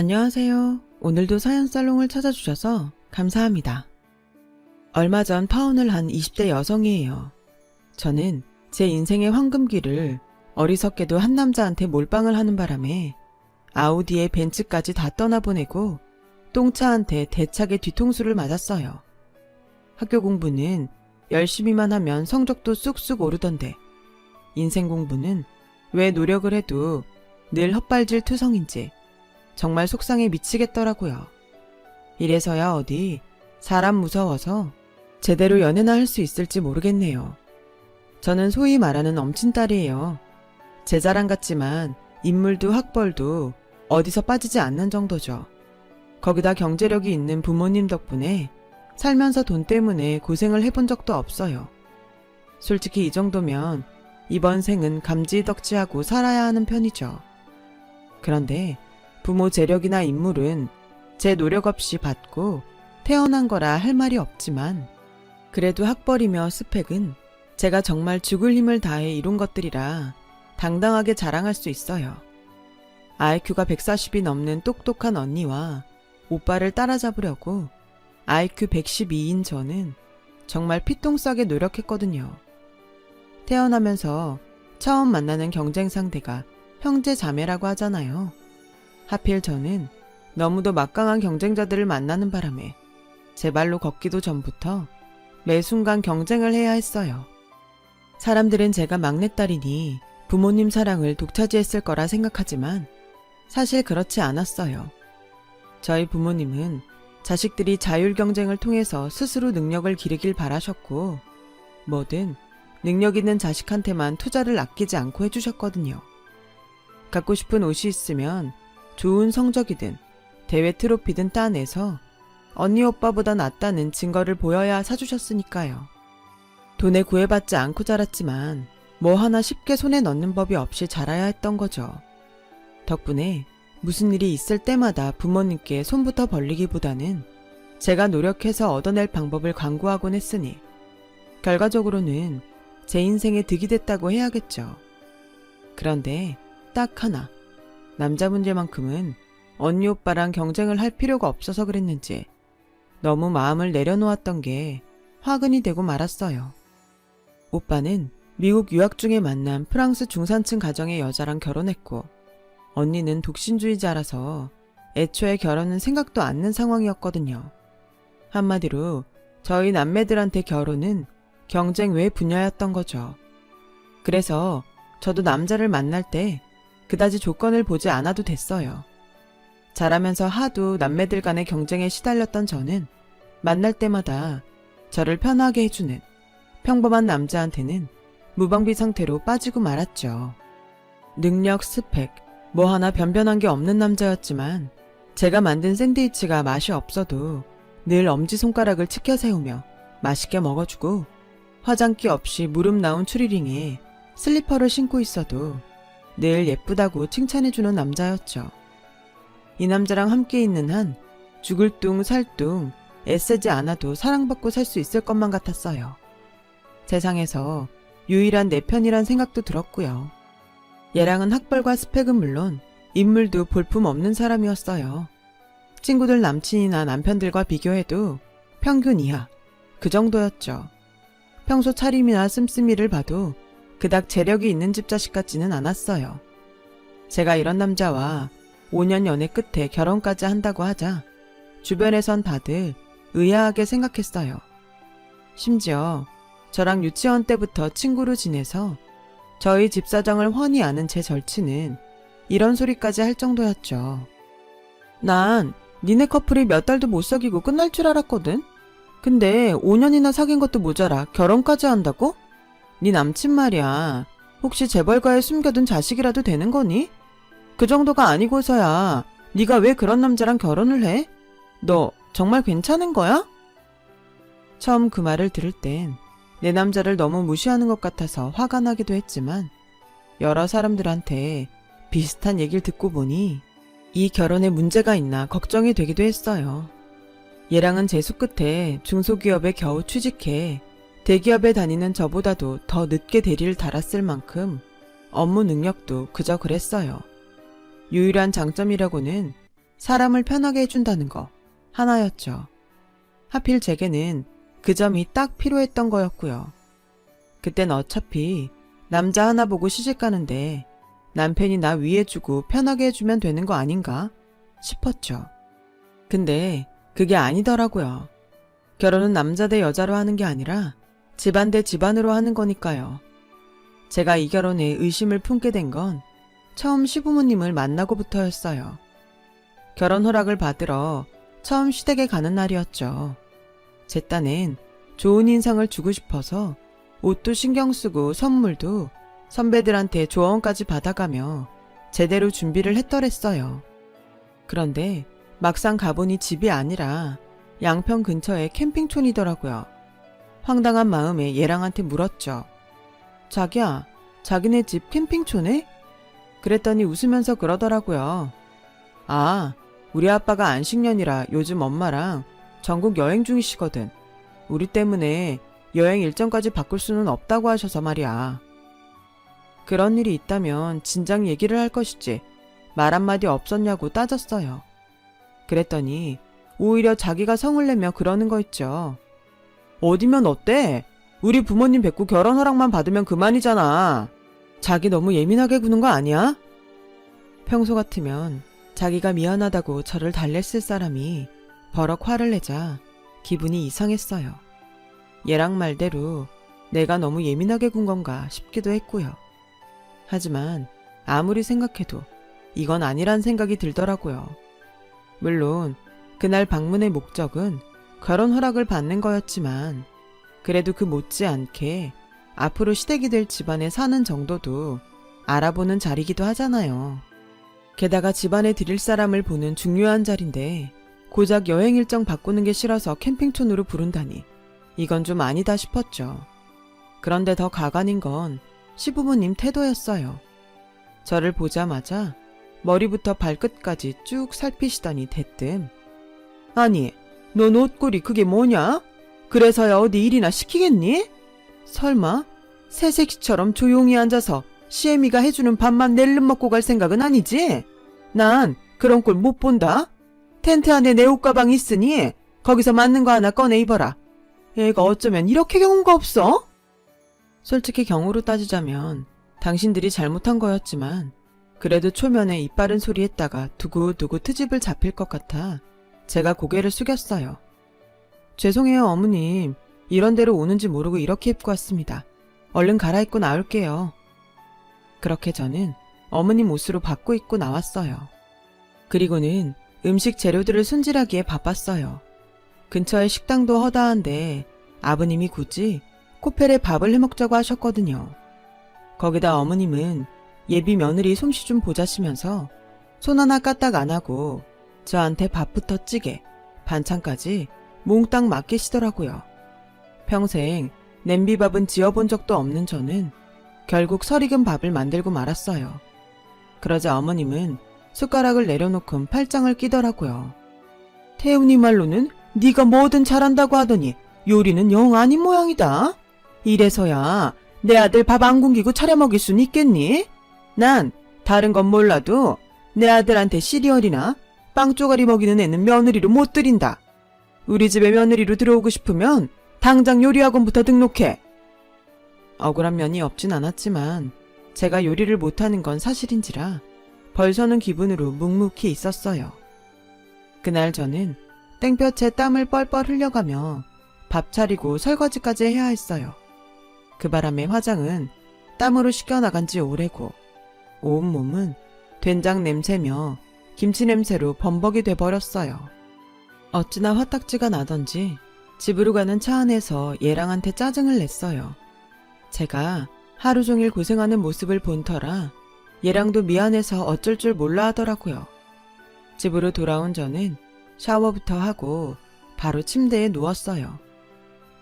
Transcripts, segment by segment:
안녕하세요. 오늘도 사연살롱을 찾아주셔서 감사합니다. 얼마 전 파혼을 한 20대 여성이에요. 저는 제 인생의 황금기를 어리석게도 한 남자한테 몰빵을 하는 바람에 아우디에 벤츠까지 다 떠나보내고 똥차한테 대차게 뒤통수를 맞았어요. 학교 공부는 열심히만 하면 성적도 쑥쑥 오르던데 인생 공부는 왜 노력을 해도 늘 헛발질 투성인지 정말 속상해 미치겠더라고요. 이래서야 어디 사람 무서워서 제대로 연애나 할 수 있을지 모르겠네요. 저는 소위 말하는 엄친딸이에요. 제 자랑 같지만 인물도 학벌도 어디서 빠지지 않는 정도죠. 거기다 경제력이 있는 부모님 덕분에 살면서 돈 때문에 고생을 해본 적도 없어요. 솔직히 이 정도면 이번 생은 감지덕지하고 살아야 하는 편이죠. 그런데 부모 재력이나 인물은 제 노력 없이 받고 태어난 거라 할 말이 없지만 그래도 학벌이며 스펙은 제가 정말 죽을 힘을 다해 이룬 것들이라 당당하게 자랑할 수 있어요. IQ가 140이 넘는 똑똑한 언니와 오빠를 따라잡으려고 IQ 112인 저는 정말 피똥싸게 노력했거든요. 태어나면서 처음 만나는 경쟁 상대가 형제 자매라고 하잖아요. 하필 저는 너무도 막강한 경쟁자들을 만나는 바람에 제 발로 걷기도 전부터 매 순간 경쟁을 해야 했어요. 사람들은 제가 막내딸이니 부모님 사랑을 독차지했을 거라 생각하지만 사실 그렇지 않았어요. 저희 부모님은 자식들이 자율 경쟁을 통해서 스스로 능력을 기르길 바라셨고 뭐든 능력 있는 자식한테만 투자를 아끼지 않고 해주셨거든요. 갖고 싶은 옷이 있으면 좋은 성적이든 대회 트로피든 따내서 언니 오빠보다 낫다는 증거를 보여야 사주셨으니까요. 돈에 구애받지 않고 자랐지만 뭐 하나 쉽게 손에 넣는 법이 없이 자라야 했던 거죠. 덕분에 무슨 일이 있을 때마다 부모님께 손부터 벌리기보다는 제가 노력해서 얻어낼 방법을 강구하곤 했으니 결과적으로는 제 인생에 득이 됐다고 해야겠죠. 그런데 딱 하나, 남자 문제만큼은 언니 오빠랑 경쟁을 할 필요가 없어서 그랬는지 너무 마음을 내려놓았던 게 화근이 되고 말았어요. 오빠는 미국 유학 중에 만난 프랑스 중산층 가정의 여자랑 결혼했고 언니는 독신주의자라서 애초에 결혼은 생각도 않는 상황이었거든요. 한마디로 저희 남매들한테 결혼은 경쟁 외 분야였던 거죠. 그래서 저도 남자를 만날 때 그다지 조건을 보지 않아도 됐어요. 자라면서 하도 남매들 간의 경쟁에 시달렸던 저는 만날 때마다 저를 편하게 해주는 평범한 남자한테는 무방비 상태로 빠지고 말았죠. 능력, 스펙, 뭐 하나 변변한 게 없는 남자였지만 제가 만든 샌드위치가 맛이 없어도 늘 엄지손가락을 치켜 세우며 맛있게 먹어주고 화장기 없이 무릎 나온 추리링에 슬리퍼를 신고 있어도 늘 예쁘다고 칭찬해주는 남자였죠. 이 남자랑 함께 있는 한 죽을 뚱 살뚱 애쓰지 않아도 사랑받고 살 수 있을 것만 같았어요. 세상에서 유일한 내 편이란 생각도 들었고요. 얘랑은 학벌과 스펙은 물론 인물도 볼품 없는 사람이었어요. 친구들 남친이나 남편들과 비교해도 평균 이하, 그 정도였죠. 평소 차림이나 씀씀이를 봐도 그닥 재력이 있는 집 자식 같지는 않았어요. 제가 이런 남자와 5년 연애 끝에 결혼까지 한다고 하자 주변에선 다들 의아하게 생각했어요. 심지어 저랑 유치원 때부터 친구로 지내서 저희 집 사정을 훤히 아는 제 절친은 이런 소리까지 할 정도였죠. 난 니네 커플이 몇 달도 못 사귀고 끝날 줄 알았거든? 근데 5년이나 사귄 것도 모자라 결혼까지 한다고? 네 남친 말이야. 혹시 재벌가에 숨겨둔 자식이라도 되는 거니? 그 정도가 아니고서야 네가 왜 그런 남자랑 결혼을 해? 너 정말 괜찮은 거야? 처음 그 말을 들을 땐 내 남자를 너무 무시하는 것 같아서 화가 나기도 했지만 여러 사람들한테 비슷한 얘기를 듣고 보니 이 결혼에 문제가 있나 걱정이 되기도 했어요. 얘랑은 재수 끝에 중소기업에 겨우 취직해 대기업에 다니는 저보다도 더 늦게 대리를 달았을 만큼 업무 능력도 그저 그랬어요. 유일한 장점이라고는 사람을 편하게 해준다는 거 하나였죠. 하필 제게는 그 점이 딱 필요했던 거였고요. 그땐 어차피 남자 하나 보고 시집 가는데 남편이 나 위해주고 편하게 해주면 되는 거 아닌가 싶었죠. 근데 그게 아니더라고요. 결혼은 남자 대 여자로 하는 게 아니라 집안 대 집안으로 하는 거니까요. 제가 이 결혼에 의심을 품게 된 건 처음 시부모님을 만나고부터였어요. 결혼 허락을 받으러 처음 시댁에 가는 날이었죠. 제 딴엔 좋은 인상을 주고 싶어서 옷도 신경 쓰고 선물도 선배들한테 조언까지 받아가며 제대로 준비를 했더랬어요. 그런데 막상 가보니 집이 아니라 양평 근처의 캠핑촌이더라고요. 황당한 마음에 얘랑한테 물었죠. 자기야, 자기네 집 캠핑촌에? 그랬더니 웃으면서 그러더라고요. 아, 우리 아빠가 안식년이라 요즘 엄마랑 전국 여행 중이시거든. 우리 때문에 여행 일정까지 바꿀 수는 없다고 하셔서 말이야. 그런 일이 있다면 진작 얘기를 할 것이지 말 한마디 없었냐고 따졌어요. 그랬더니 오히려 자기가 성을 내며 그러는 거 있죠. 어디면 어때? 우리 부모님 뵙고 결혼 허락만 받으면 그만이잖아. 자기 너무 예민하게 구는 거 아니야? 평소 같으면 자기가 미안하다고 저를 달랬을 사람이 버럭 화를 내자 기분이 이상했어요. 얘랑 말대로 내가 너무 예민하게 군 건가 싶기도 했고요. 하지만 아무리 생각해도 이건 아니란 생각이 들더라고요. 물론 그날 방문의 목적은 결혼 허락을 받는 거였지만 그래도 그 못지않게 앞으로 시댁이 될 집안에 사는 정도도 알아보는 자리기도 하잖아요. 게다가 집안에 드릴 사람을 보는 중요한 자리인데 고작 여행 일정 바꾸는 게 싫어서 캠핑촌으로 부른다니 이건 좀 아니다 싶었죠. 그런데 더 가관인 건 시부모님 태도였어요. 저를 보자마자 머리부터 발끝까지 쭉 살피시더니 대뜸 아니, 넌 옷걸이 그게 뭐냐? 그래서야 어디 일이나 시키겠니? 설마 새새끼처럼 조용히 앉아서 시애미가 해주는 밥만 낼름 먹고 갈 생각은 아니지? 난 그런 꼴 못 본다. 텐트 안에 내 옷가방 있으니 거기서 맞는 거 하나 꺼내 입어라. 애가 어쩌면 이렇게 경우가 없어? 솔직히 경우로 따지자면 당신들이 잘못한 거였지만 그래도 초면에 이빠른 소리 했다가 두고두고 트집을 잡힐 것 같아 제가 고개를 숙였어요. 죄송해요 어머님. 이런 데로 오는지 모르고 이렇게 입고 왔습니다. 얼른 갈아입고 나올게요. 그렇게 저는 어머님 옷으로 바꿔 입고 나왔어요. 그리고는 음식 재료들을 손질하기에 바빴어요. 근처에 식당도 허다한데 아버님이 굳이 코펠에 밥을 해먹자고 하셨거든요. 거기다 어머님은 예비 며느리 솜씨 좀 보자시면서 손 하나 까딱 안 하고 저한테 밥부터 찌개, 반찬까지 몽땅 맡기시더라고요. 평생 냄비밥은 지어본 적도 없는 저는 결국 설익은 밥을 만들고 말았어요. 그러자 어머님은 숟가락을 내려놓고 팔짱을 끼더라고요. 태훈이 말로는 네가 뭐든 잘한다고 하더니 요리는 영 아닌 모양이다. 이래서야 내 아들 밥 안 굶기고 차려 먹일 순 있겠니? 난 다른 건 몰라도 내 아들한테 시리얼이나 빵 쪼가리 먹이는 애는 며느리로 못 들인다. 우리 집에 며느리로 들어오고 싶으면 당장 요리학원부터 등록해. 억울한 면이 없진 않았지만 제가 요리를 못하는 건 사실인지라 벌서는 기분으로 묵묵히 있었어요. 그날 저는 땡볕에 땀을 뻘뻘 흘려가며 밥 차리고 설거지까지 해야 했어요. 그 바람에 화장은 땀으로 씻겨나간 지 오래고 온몸은 된장 냄새며 김치 냄새로 범벅이 돼버렸어요. 어찌나 화딱지가 나던지 집으로 가는 차 안에서 얘랑한테 짜증을 냈어요. 제가 하루 종일 고생하는 모습을 본 터라 얘랑도 미안해서 어쩔 줄 몰라 하더라고요. 집으로 돌아온 저는 샤워부터 하고 바로 침대에 누웠어요.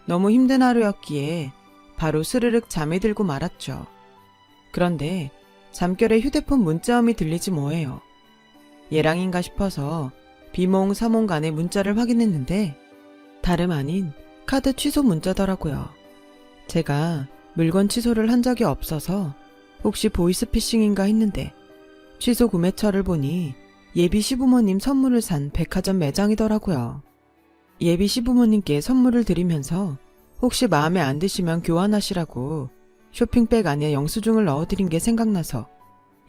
너무 힘든 하루였기에 바로 스르륵 잠이 들고 말았죠. 그런데 잠결에 휴대폰 문자음이 들리지 뭐예요. 얘랑인가 싶어서 비몽사몽간에 문자를 확인했는데 다름 아닌 카드 취소 문자더라고요. 제가 물건 취소를 한 적이 없어서 혹시 보이스피싱인가 했는데 취소 구매처를 보니 예비 시부모님 선물을 산 백화점 매장이더라고요. 예비 시부모님께 선물을 드리면서 혹시 마음에 안 드시면 교환하시라고 쇼핑백 안에 영수증을 넣어드린 게 생각나서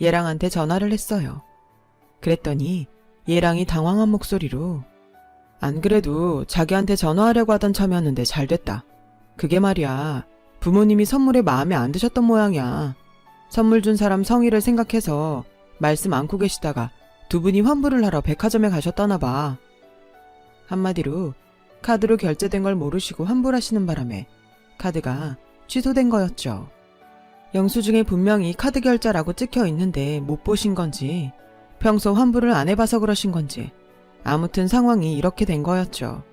예랑한테 전화를 했어요. 그랬더니 예랑이 당황한 목소리로 안 그래도 자기한테 전화하려고 하던 참이었는데 잘 됐다. 그게 말이야. 부모님이 선물에 마음에 안 드셨던 모양이야. 선물 준 사람 성의를 생각해서 말씀 안고 계시다가 두 분이 환불을 하러 백화점에 가셨다나 봐. 한마디로 카드로 결제된 걸 모르시고 환불하시는 바람에 카드가 취소된 거였죠. 영수증에 분명히 카드 결제라고 찍혀 있는데 못 보신 건지 평소 환불을 안 해봐서 그러신 건지 아무튼 상황이 이렇게 된 거였죠.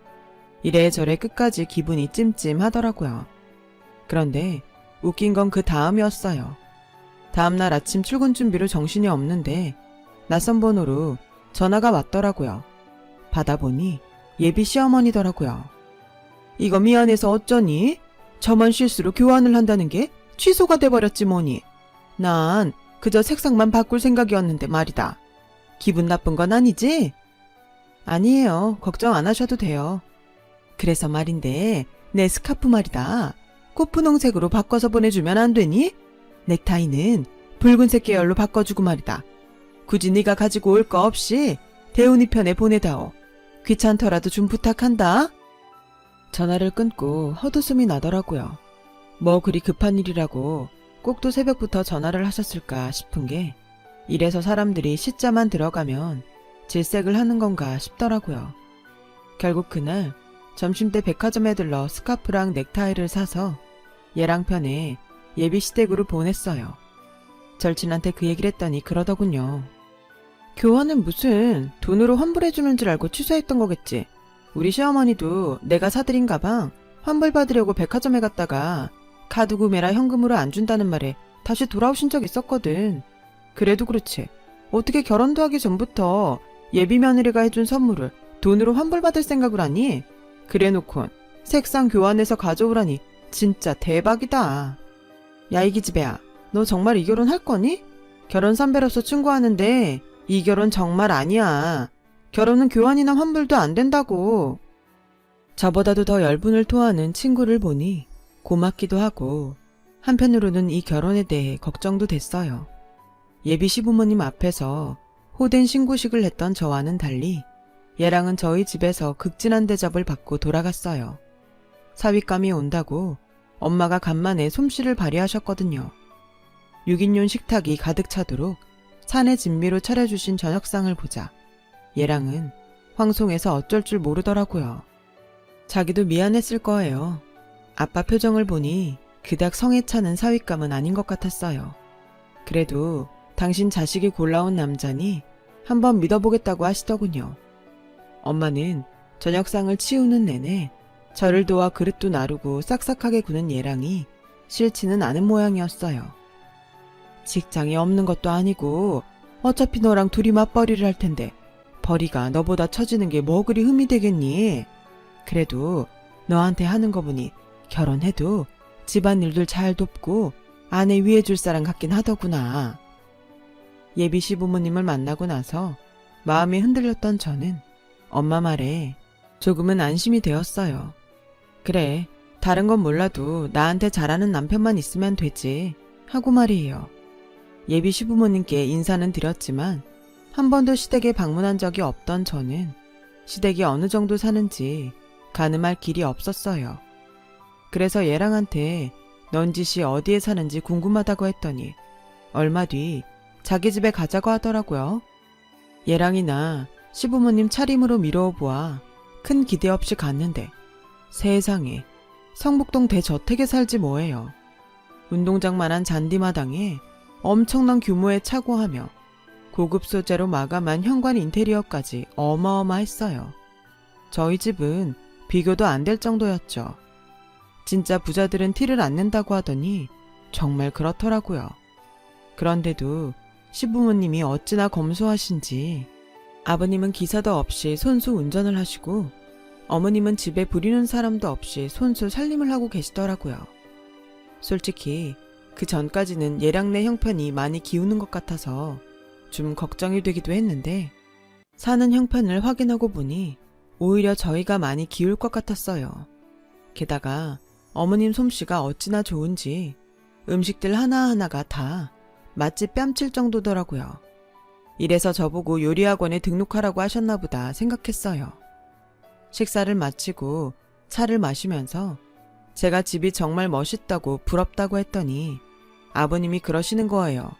이래저래 끝까지 기분이 찜찜하더라고요. 그런데 웃긴 건 그 다음이었어요. 다음날 아침 출근 준비로 정신이 없는데 낯선 번호로 전화가 왔더라고요. 받아보니 예비 시어머니더라고요. 이거 미안해서 어쩌니? 저만 실수로 교환을 한다는 게 취소가 돼버렸지 뭐니. 난 그저 색상만 바꿀 생각이었는데 말이다. 기분 나쁜 건 아니지? 아니에요. 걱정 안 하셔도 돼요. 그래서 말인데 내 스카프 말이다. 꽃분홍색으로 바꿔서 보내주면 안 되니? 넥타이는 붉은색 계열로 바꿔주고 말이다. 굳이 네가 가지고 올 거 없이 대운이 편에 보내다오. 귀찮더라도 좀 부탁한다. 전화를 끊고 헛웃음이 나더라고요. 뭐 그리 급한 일이라고 꼭 또 새벽부터 전화를 하셨을까 싶은 게 이래서 사람들이 시자만 들어가면 질색을 하는 건가 싶더라고요. 결국 그날 점심때 백화점에 들러 스카프랑 넥타이를 사서 얘랑 편에 예비 시댁으로 보냈어요. 절친한테 그 얘기를 했더니 그러더군요. 교환은 무슨 돈으로 환불해주는 줄 알고 취소했던 거겠지. 우리 시어머니도 내가 사드린 가방 환불받으려고 백화점에 갔다가 카드 구매라 현금으로 안 준다는 말에 다시 돌아오신 적 있었거든. 그래도 그렇지. 어떻게 결혼도 하기 전부터 예비 며느리가 해준 선물을 돈으로 환불받을 생각을 하니? 그래놓곤 색상 교환해서 가져오라니 진짜 대박이다. 야 이 기집애야, 너 정말 이 결혼 할 거니? 결혼 선배로서 충고하는데 이 결혼 정말 아니야. 결혼은 교환이나 환불도 안 된다고. 저보다도 더 열분을 토하는 친구를 보니 고맙기도 하고 한편으로는 이 결혼에 대해 걱정도 됐어요. 예비 시부모님 앞에서 호된 신고식을 했던 저와는 달리 얘랑은 저희 집에서 극진한 대접을 받고 돌아갔어요. 사윗감이 온다고 엄마가 간만에 솜씨를 발휘하셨거든요. 6인용 식탁이 가득 차도록 산의 진미로 차려주신 저녁상을 보자 얘랑은 황송해서 어쩔 줄 모르더라고요. 자기도 미안했을 거예요. 아빠 표정을 보니 그닥 성에 차는 사윗감은 아닌 것 같았어요. 그래도 당신 자식이 골라온 남자니 한번 믿어보겠다고 하시더군요. 엄마는 저녁상을 치우는 내내 저를 도와 그릇도 나르고 싹싹하게 구는 얘랑이 싫지는 않은 모양이었어요. 직장이 없는 것도 아니고 어차피 너랑 둘이 맞벌이를 할 텐데 벌이가 너보다 처지는 게 뭐 그리 흠이 되겠니? 그래도 너한테 하는 거 보니 결혼해도 집안일들 잘 돕고 아내 위해줄 사람 같긴 하더구나. 예비 시부모님을 만나고 나서 마음이 흔들렸던 저는 엄마 말에 조금은 안심이 되었어요. 그래, 다른 건 몰라도 나한테 잘하는 남편만 있으면 되지 하고 말이에요. 예비 시부모님께 인사는 드렸지만 한 번도 시댁에 방문한 적이 없던 저는 시댁이 어느 정도 사는지 가늠할 길이 없었어요. 그래서 얘랑한테 넌 짓이 어디에 사는지 궁금하다고 했더니 얼마 뒤 자기 집에 가자고 하더라고요. 얘랑이나 시부모님 차림으로 미루어 보아 큰 기대 없이 갔는데 세상에 성북동 대저택에 살지 뭐예요. 운동장만한 잔디마당에 엄청난 규모의 차고하며 고급 소재로 마감한 현관 인테리어까지 어마어마했어요. 저희 집은 비교도 안 될 정도였죠. 진짜 부자들은 티를 안 낸다고 하더니 정말 그렇더라고요. 그런데도 시부모님이 어찌나 검소하신지 아버님은 기사도 없이 손수 운전을 하시고 어머님은 집에 부리는 사람도 없이 손수 살림을 하고 계시더라고요. 솔직히 그 전까지는 얘랑네 형편이 많이 기우는 것 같아서 좀 걱정이 되기도 했는데 사는 형편을 확인하고 보니 오히려 저희가 많이 기울 것 같았어요. 게다가 어머님 솜씨가 어찌나 좋은지 음식들 하나하나가 다 맛집 뺨칠 정도더라고요. 이래서 저보고 요리학원에 등록하라고 하셨나 보다 생각했어요. 식사를 마치고 차를 마시면서 제가 집이 정말 멋있다고 부럽다고 했더니 아버님이 그러시는 거예요.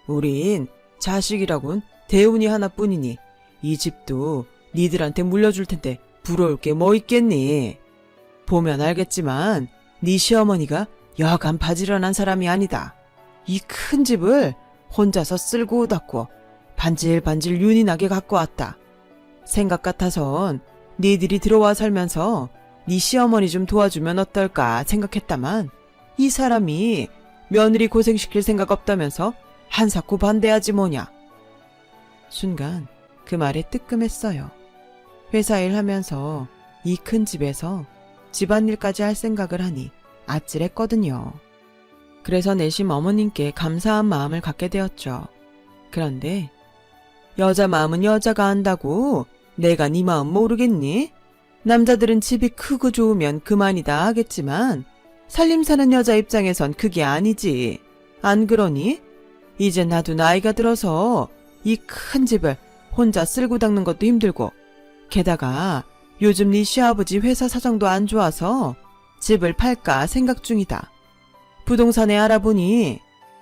우린 자식이라곤 대운이 하나뿐이니 이 집도 니들한테 물려줄 텐데 부러울 게 뭐 있겠니? 보면 알겠지만 네 시어머니가 여간 바지런한 사람이 아니다. 이 큰 집을 혼자서 쓸고 닦고 반질반질 윤이 나게 갖고 왔다. 생각 같아선 니들이 들어와 살면서 네 시어머니 좀 도와주면 어떨까 생각했다만 이 사람이 며느리 고생시킬 생각 없다면서 한사코 반대하지 뭐냐. 순간 그 말에 뜨끔했어요. 회사 일하면서 이 큰 집에서 집안일까지 할 생각을 하니 아찔했거든요. 그래서 내심 어머님께 감사한 마음을 갖게 되었죠. 그런데 여자 마음은 여자가 안다고 내가 네 마음 모르겠니? 남자들은 집이 크고 좋으면 그만이다 하겠지만 살림 사는 여자 입장에선 그게 아니지. 안 그러니? 이제 나도 나이가 들어서 이 큰 집을 혼자 쓸고 닦는 것도 힘들고 게다가 요즘 네 시아버지 회사 사정도 안 좋아서 집을 팔까 생각 중이다. 부동산에 알아보니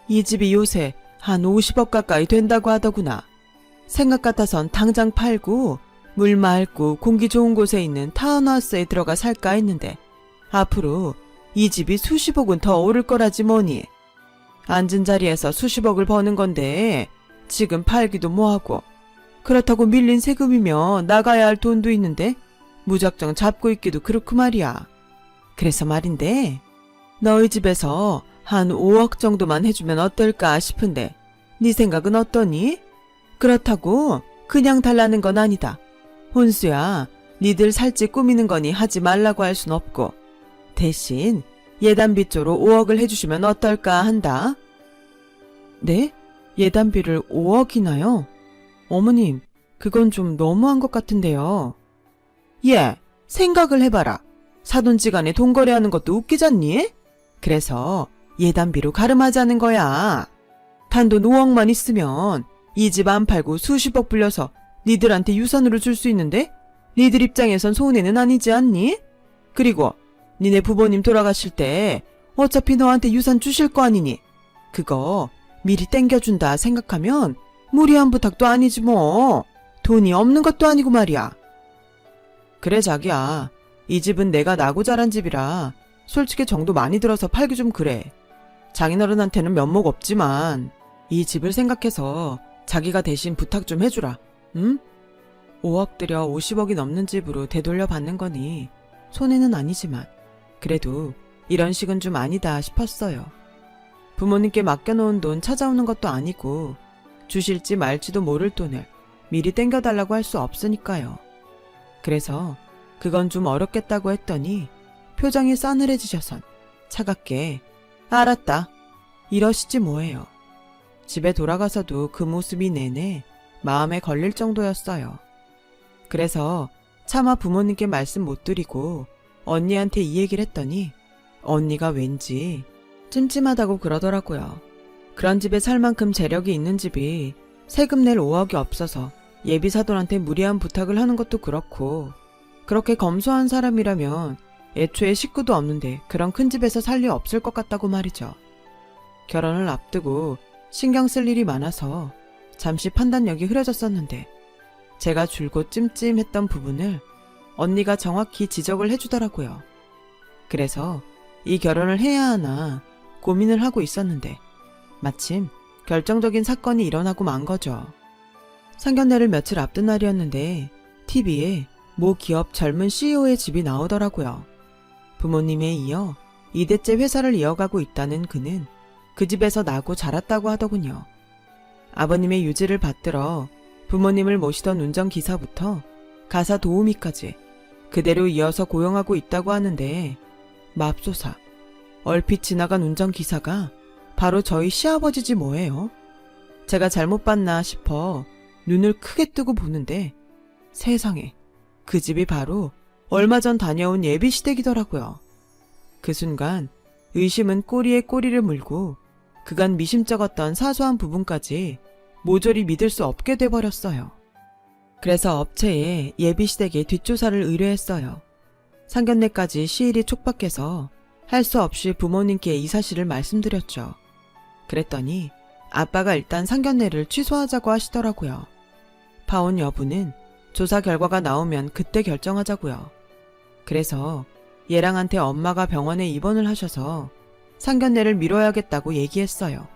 이 집이 요새 한 50억 가까이 된다고 하더구나. 생각 같아선 당장 팔고 물 맑고 공기 좋은 곳에 있는 타운하우스에 들어가 살까 했는데 앞으로 이 집이 수십억은 더 오를 거라지 뭐니. 앉은 자리에서 수십억을 버는 건데 지금 팔기도 뭐하고 그렇다고 밀린 세금이면 나가야 할 돈도 있는데 무작정 잡고 있기도 그렇고 말이야. 그래서 말인데 너희 집에서 한 5억 정도만 해주면 어떨까 싶은데 네 생각은 어떠니? 그렇다고 그냥 달라는 건 아니다. 혼수야, 니들 살찌 꾸미는 거니 하지 말라고 할 순 없고 대신 예단비조로 5억을 해주시면 어떨까 한다. 네? 예단비를 5억이나요? 어머님, 그건 좀 너무한 것 같은데요. 예, 생각을 해봐라. 사돈지간에 돈 거래하는 것도 웃기잖니? 그래서 예단비로 가름하자는 거야. 단돈 5억만 있으면 이 집 안 팔고 수십억 불려서 니들한테 유산으로 줄 수 있는데 니들 입장에선 손해는 아니지 않니? 그리고 니네 부모님 돌아가실 때 어차피 너한테 유산 주실 거 아니니? 그거 미리 땡겨준다 생각하면 무리한 부탁도 아니지 뭐. 돈이 없는 것도 아니고 말이야. 그래 자기야. 이 집은 내가 나고 자란 집이라 솔직히 정도 많이 들어서 팔기 좀 그래. 장인어른한테는 면목 없지만 이 집을 생각해서 자기가 대신 부탁 좀 해주라. 응? 5억 들여 50억이 넘는 집으로 되돌려 받는 거니 손해는 아니지만 그래도 이런 식은 좀 아니다 싶었어요. 부모님께 맡겨놓은 돈 찾아오는 것도 아니고 주실지 말지도 모를 돈을 미리 땡겨달라고 할 수 없으니까요. 그래서 그건 좀 어렵겠다고 했더니 표정이 싸늘해지셔선 차갑게 알았다 이러시지 뭐예요. 집에 돌아가서도 그 모습이 내내 마음에 걸릴 정도였어요. 그래서 차마 부모님께 말씀 못 드리고 언니한테 이 얘기를 했더니 언니가 왠지 찜찜하다고 그러더라고요. 그런 집에 살 만큼 재력이 있는 집이 세금 낼 5억이 없어서 예비사돈한테 무리한 부탁을 하는 것도 그렇고 그렇게 검소한 사람이라면 애초에 식구도 없는데 그런 큰 집에서 살 리 없을 것 같다고 말이죠. 결혼을 앞두고 신경 쓸 일이 많아서 잠시 판단력이 흐려졌었는데 제가 줄곧 찜찜했던 부분을 언니가 정확히 지적을 해주더라고요. 그래서 이 결혼을 해야 하나 고민을 하고 있었는데 마침 결정적인 사건이 일어나고 만 거죠. 상견례를 며칠 앞둔 날이었는데 TV에 모 기업 젊은 CEO의 집이 나오더라고요. 부모님에 이어 2대째 회사를 이어가고 있다는 그는 그 집에서 나고 자랐다고 하더군요. 아버님의 유지를 받들어 부모님을 모시던 운전기사부터 가사 도우미까지 그대로 이어서 고용하고 있다고 하는데 맙소사 얼핏 지나간 운전기사가 바로 저희 시아버지지 뭐예요. 제가 잘못 봤나 싶어 눈을 크게 뜨고 보는데 세상에 그 집이 바로 얼마 전 다녀온 예비시댁이더라고요. 그 순간 의심은 꼬리에 꼬리를 물고 그간 미심쩍었던 사소한 부분까지 모조리 믿을 수 없게 돼버렸어요. 그래서 업체에 예비시댁의 뒷조사를 의뢰했어요. 상견례까지 시일이 촉박해서 할 수 없이 부모님께 이 사실을 말씀드렸죠. 그랬더니 아빠가 일단 상견례를 취소하자고 하시더라고요. 파혼 여부는 조사 결과가 나오면 그때 결정하자고요. 그래서 얘랑한테 엄마가 병원에 입원을 하셔서 상견례를 미뤄야겠다고 얘기했어요.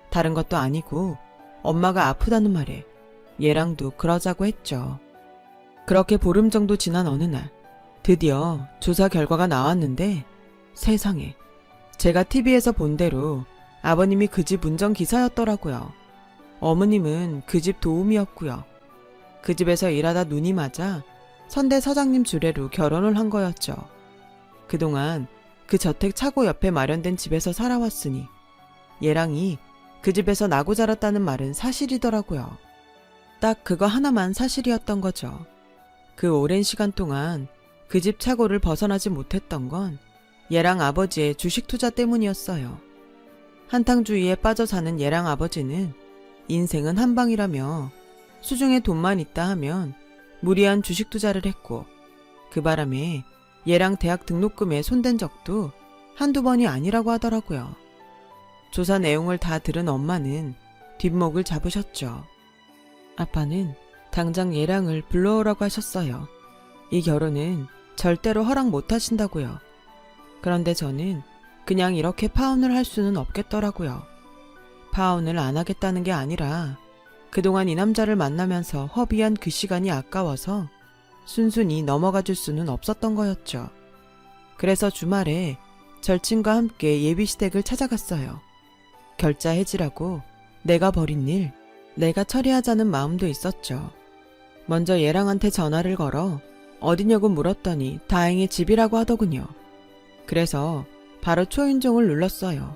다른 것도 아니고 엄마가 아프다는 말에 얘랑도 그러자고 했죠. 그렇게 보름 정도 지난 어느 날 드디어 조사 결과가 나왔는데 세상에 제가 TV에서 본 대로 아버님이 그 집 운전기사였더라고요. 어머님은 그 집 도우미였고요. 그 집에서 일하다 눈이 맞아 선대 사장님 주례로 결혼을 한 거였죠. 그동안 그 저택 차고 옆에 마련된 집에서 살아왔으니 얘랑이 그 집에서 나고 자랐다는 말은 사실이더라고요. 딱 그거 하나만 사실이었던 거죠. 그 오랜 시간 동안 그 집 차고를 벗어나지 못했던 건 얘랑 아버지의 주식 투자 때문이었어요. 한탕주의에 빠져 사는 얘랑 아버지는 인생은 한방이라며 수중에 돈만 있다 하면 무리한 주식 투자를 했고 그 바람에 얘랑 대학 등록금에 손댄 적도 한두 번이 아니라고 하더라고요. 조사 내용을 다 들은 엄마는 뒷목을 잡으셨죠. 아빠는 당장 얘랑을 불러오라고 하셨어요. 이 결혼은 절대로 허락 못 하신다고요. 그런데 저는 그냥 이렇게 파혼을 할 수는 없겠더라고요. 파혼을 안 하겠다는 게 아니라 그동안 이 남자를 만나면서 허비한 그 시간이 아까워서 순순히 넘어가 줄 수는 없었던 거였죠. 그래서 주말에 절친과 함께 예비시댁을 찾아갔어요. 결자 해지라고 내가 벌인 일, 내가 처리하자는 마음도 있었죠. 먼저 얘랑한테 전화를 걸어 어디냐고 물었더니 다행히 집이라고 하더군요. 그래서 바로 초인종을 눌렀어요.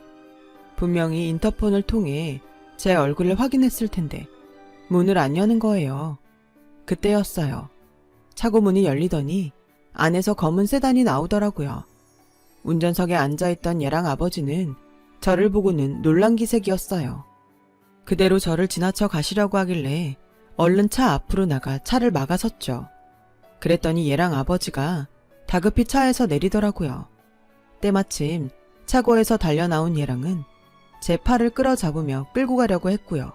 분명히 인터폰을 통해 제 얼굴을 확인했을 텐데 문을 안 여는 거예요. 그때였어요. 차고 문이 열리더니 안에서 검은 세단이 나오더라고요. 운전석에 앉아있던 얘랑 아버지는 저를 보고는 놀란 기색이었어요. 그대로 저를 지나쳐 가시려고 하길래 얼른 차 앞으로 나가 차를 막아섰죠. 그랬더니 얘랑 아버지가 다급히 차에서 내리더라고요. 때마침 차고에서 달려나온 얘랑은 제 팔을 끌어잡으며 끌고 가려고 했고요.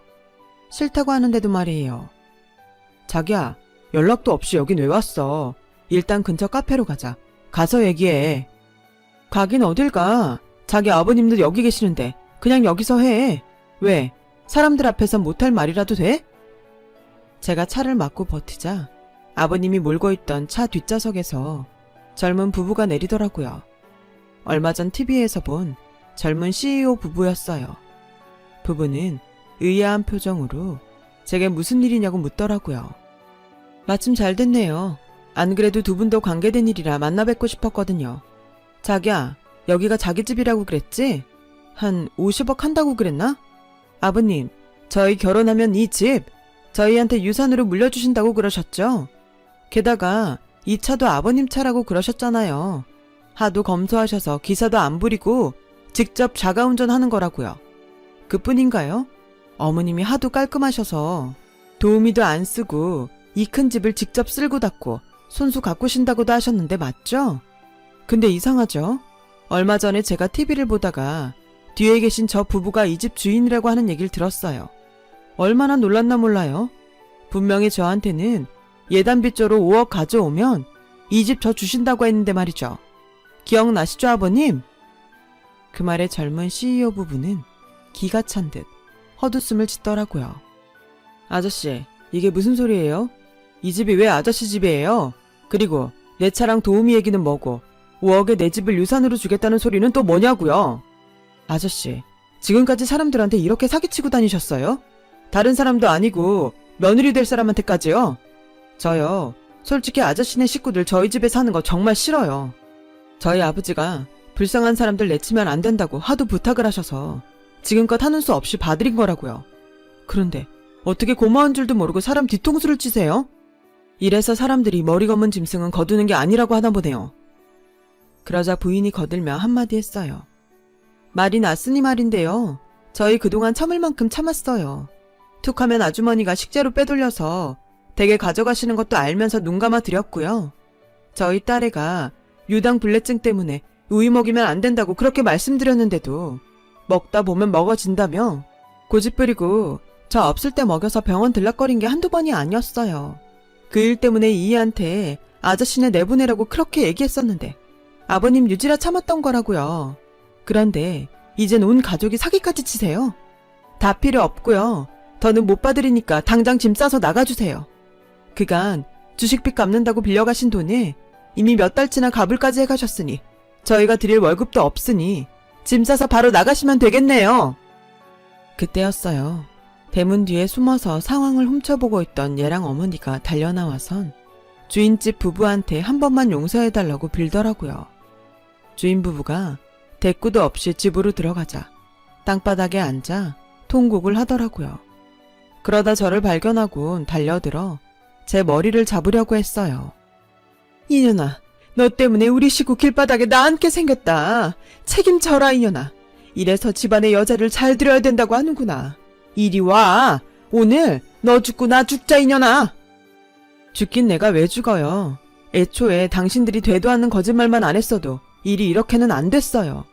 싫다고 하는데도 말이에요. 자기야, 연락도 없이 여긴 왜 왔어? 일단 근처 카페로 가자. 가서 얘기해. 가긴 어딜 가. 자기 아버님도 여기 계시는데 그냥 여기서 해. 왜? 사람들 앞에서 못할 말이라도 돼? 제가 차를 막고 버티자 아버님이 몰고 있던 차 뒷좌석에서 젊은 부부가 내리더라고요. 얼마 전 TV에서 본 젊은 CEO 부부였어요. 부부는 의아한 표정으로 제게 무슨 일이냐고 묻더라고요. 마침 잘 됐네요. 안 그래도 두 분도 관계된 일이라 만나 뵙고 싶었거든요. 자기야, 여기가 자기 집이라고 그랬지? 한 50억 한다고 그랬나? 아버님, 저희 결혼하면 이 집 저희한테 유산으로 물려주신다고 그러셨죠? 게다가 이 차도 아버님 차라고 그러셨잖아요. 하도 검소하셔서 기사도 안 부리고 직접 자가운전하는 거라고요. 그뿐인가요? 어머님이 하도 깔끔하셔서 도우미도 안 쓰고 이 큰 집을 직접 쓸고 닦고 손수 가꾸신다고도 하셨는데 맞죠? 근데 이상하죠? 얼마 전에 제가 TV를 보다가 뒤에 계신 저 부부가 이 집 주인이라고 하는 얘기를 들었어요. 얼마나 놀랐나 몰라요. 분명히 저한테는 예단비조로 5억 가져오면 이 집 저 주신다고 했는데 말이죠. 기억나시죠, 아버님? 그 말에 젊은 CEO 부부는 기가 찬 듯 헛웃음을 짓더라고요. 아저씨, 이게 무슨 소리예요? 이 집이 왜 아저씨 집이에요? 그리고 내 차랑 도우미 얘기는 뭐고 5억에 내 집을 유산으로 주겠다는 소리는 또 뭐냐고요? 아저씨, 지금까지 사람들한테 이렇게 사기치고 다니셨어요? 다른 사람도 아니고 며느리 될 사람한테까지요? 저요, 솔직히 아저씨네 식구들 저희 집에 사는 거 정말 싫어요. 저희 아버지가 불쌍한 사람들 내치면 안 된다고 하도 부탁을 하셔서 지금껏 하는 수 없이 봐드린 거라고요. 그런데 어떻게 고마운 줄도 모르고 사람 뒤통수를 치세요? 이래서 사람들이 머리 검은 짐승은 거두는 게 아니라고 하나 보네요. 그러자 부인이 거들며 한마디 했어요. 말이 낫으니 말인데요. 저희 그동안 참을 만큼 참았어요. 툭하면 아주머니가 식재료 빼돌려서 댁에 가져가시는 것도 알면서 눈 감아 드렸고요. 저희 딸애가 유당 불내증 때문에 우유 먹이면 안 된다고 그렇게 말씀드렸는데도 먹다 보면 먹어진다며 고집 부리고 저 없을 때 먹여서 병원 들락거린 게 한두 번이 아니었어요. 그 일 때문에 이희한테 아저씨네 내보내라고 그렇게 얘기했었는데 아버님 유지라 참았던 거라고요. 그런데 이젠 온 가족이 사기까지 치세요. 다 필요 없고요. 더는 못 받으리니까 당장 짐 싸서 나가주세요. 그간 주식빚 갚는다고 빌려가신 돈에 이미 몇 달치나 가불까지 해가셨으니 저희가 드릴 월급도 없으니 짐 싸서 바로 나가시면 되겠네요. 그때였어요. 대문 뒤에 숨어서 상황을 훔쳐보고 있던 얘랑 어머니가 달려나와선 주인집 부부한테 한 번만 용서해달라고 빌더라고요. 주인 부부가 대꾸도 없이 집으로 들어가자 땅바닥에 앉아 통곡을 하더라고요. 그러다 저를 발견하곤 달려들어 제 머리를 잡으려고 했어요. 이년아, 너 때문에 우리 식구 길바닥에 나앉게 생겼다. 책임져라 이년아. 이래서 집안의 여자를 잘 들여야 된다고 하는구나. 이리 와. 오늘 너 죽고 나 죽자 이년아. 죽긴 내가 왜 죽어요. 애초에 당신들이 되도 않는 거짓말만 안 했어도 일이 이렇게는 안 됐어요.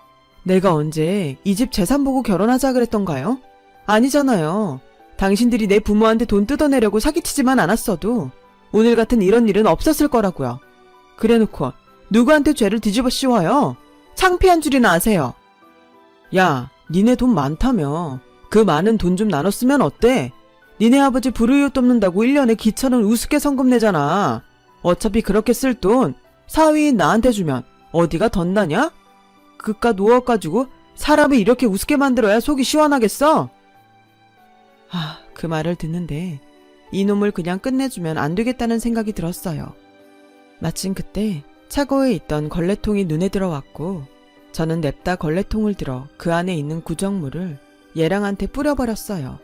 내가 언제 이 집 재산 보고 결혼하자 그랬던가요? 아니잖아요. 당신들이 내 부모한테 돈 뜯어내려고 사기치지만 않았어도 오늘 같은 이런 일은 없었을 거라고요. 그래놓고 누구한테 죄를 뒤집어 씌워요? 창피한 줄이나 아세요. 야, 니네 돈 많다며. 그 많은 돈 좀 나눴으면 어때? 니네 아버지 불우이웃 돕는다고 1년에 기천은 우습게 성금 내잖아. 어차피 그렇게 쓸 돈 사위인 나한테 주면 어디가 덧나냐? 그깟 5억 가지고 사람을 이렇게 우습게 만들어야 속이 시원하겠어? 그 말을 듣는데 이놈을 그냥 끝내주면 안 되겠다는 생각이 들었어요. 마침 그때 차고에 있던 걸레통이 눈에 들어왔고 저는 냅다 걸레통을 들어 그 안에 있는 구정물을 얘랑한테 뿌려버렸어요.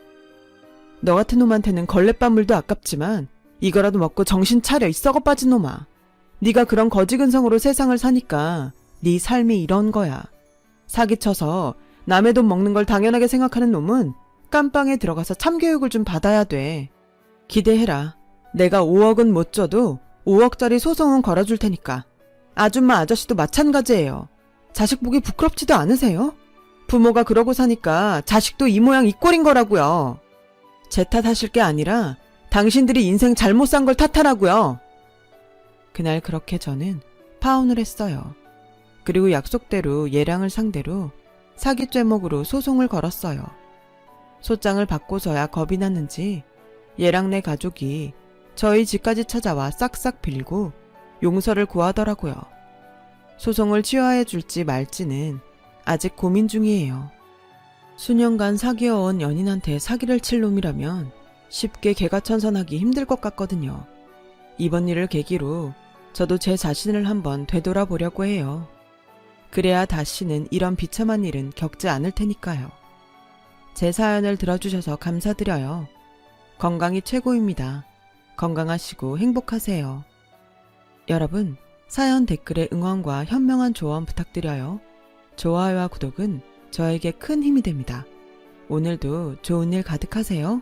너 같은 놈한테는 걸레밥물도 아깝지만 이거라도 먹고 정신 차려 이 썩어 빠진 놈아. 네가 그런 거지근성으로 세상을 사니까 네 삶이 이런 거야. 사기쳐서 남의 돈 먹는 걸 당연하게 생각하는 놈은 깜빵에 들어가서 참교육을 좀 받아야 돼. 기대해라. 내가 5억은 못 줘도 5억짜리 소송은 걸어줄 테니까. 아줌마 아저씨도 마찬가지예요. 자식 보기 부끄럽지도 않으세요? 부모가 그러고 사니까 자식도 이 모양 이 꼴인 거라고요. 제 탓하실 게 아니라 당신들이 인생 잘못 산 걸 탓하라고요. 그날 그렇게 저는 파혼을 했어요. 그리고 약속대로 얘랑을 상대로 사기 죄목으로 소송을 걸었어요. 소장을 받고서야 겁이 났는지 얘랑 내 가족이 저희 집까지 찾아와 싹싹 빌고 용서를 구하더라고요. 소송을 취하해 줄지 말지는 아직 고민 중이에요. 수년간 사귀어온 연인한테 사기를 칠 놈이라면 쉽게 개가천선하기 힘들 것 같거든요. 이번 일을 계기로 저도 제 자신을 한번 되돌아보려고 해요. 그래야 다시는 이런 비참한 일은 겪지 않을 테니까요. 제 사연을 들어주셔서 감사드려요. 건강이 최고입니다. 건강하시고 행복하세요. 여러분, 사연 댓글에 응원과 현명한 조언 부탁드려요. 좋아요와 구독은 저에게 큰 힘이 됩니다. 오늘도 좋은 일 가득하세요.